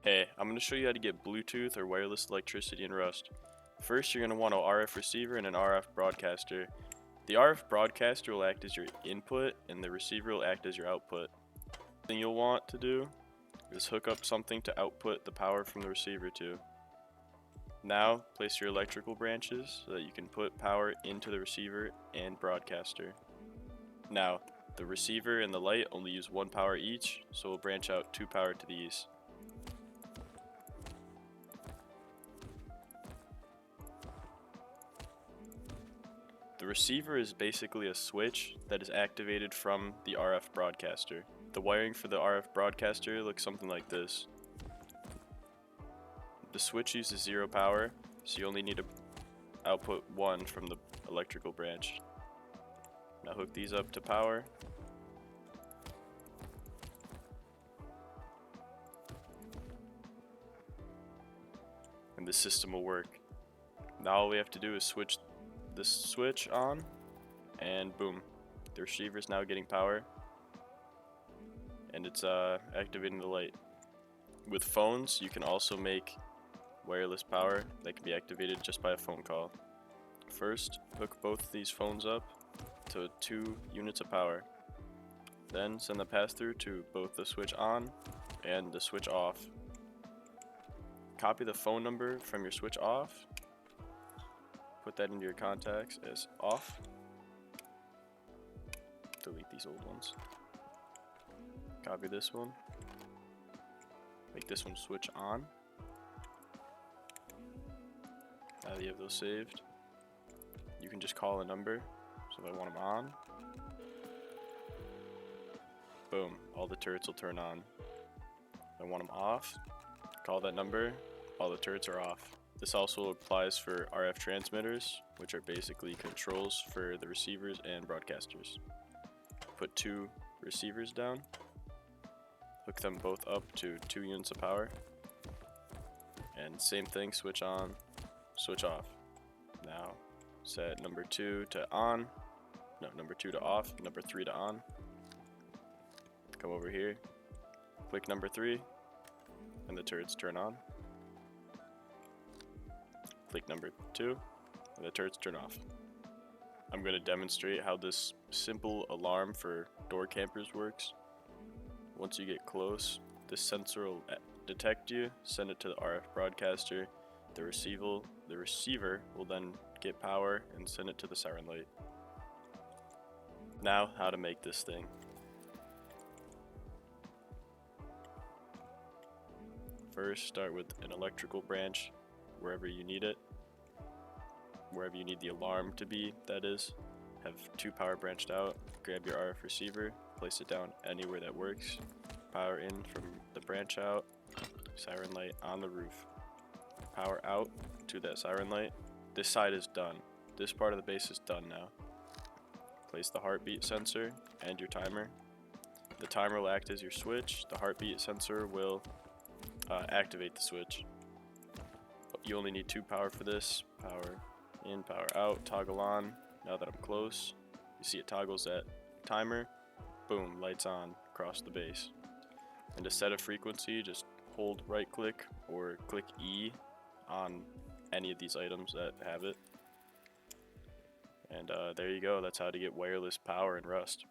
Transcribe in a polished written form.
Hey, I'm going to show you how to get Bluetooth or wireless electricity in Rust. First, you're going to want an RF receiver and an RF broadcaster. The RF broadcaster will act as your input and the receiver will act as your output. The thing you'll want to do is hook up something to output the power from the receiver to. Now, place your electrical branches so that you can put power into the receiver and broadcaster. Now, the receiver and the light only use one power each, so we'll branch out 2 power to these. The receiver is basically a switch that is activated from the RF broadcaster. The wiring for the RF broadcaster looks something like this. The switch uses 0 power, so you only need to output 1 from the electrical branch. Now hook these up to power. And the system will work. Now all we have to do is switch this switch on, and boom, the receiver is now getting power, and it's activating the light. With phones, you can also make wireless power that can be activated just by a phone call. First, hook both these phones up to 2 units of power. Then send the pass-through to both the switch on and the switch off. Copy the phone number from your switch off. Put that into your contacts as off. Delete these old ones. Copy this one. Make this one switch on. Now that you have those saved, you can just call a number. So if I want them on, boom, all the turrets will turn on. If I want them off, call that number, all the turrets are off. This also applies for RF transmitters, which are basically controls for the receivers and broadcasters. Put 2 receivers down, hook them both up to 2 units of power, and same thing, switch on, switch off. Now set number 2 to on, no, number 2 to off, number 3 to on. Come over here, click number 3, and the turrets turn on. Click number 2, and the turrets turn off. I'm going to demonstrate how this simple alarm for door campers works. Once you get close, this sensor will detect you, send it to the RF broadcaster. The receiver will then get power and send it to the siren light. Now, how to make this thing. First, start with an electrical branch wherever you need it. Wherever you need the alarm to be, that is. Have 2 power branched out. Grab your RF receiver, place it down anywhere that works. Power in from the branch out. Siren light on the roof. Power out to that siren light. This side is done. This part of the base is done now. Place the heartbeat sensor and your timer. The timer will act as your switch. The heartbeat sensor will activate the switch. You only need 2 power for this. Power in, power out, toggle on. Now that I'm close, you see it toggles that timer. Boom, lights on across the base. And to set a frequency, just hold right click or click E on any of these items that have it. And there you go, that's how to get wireless power in Rust.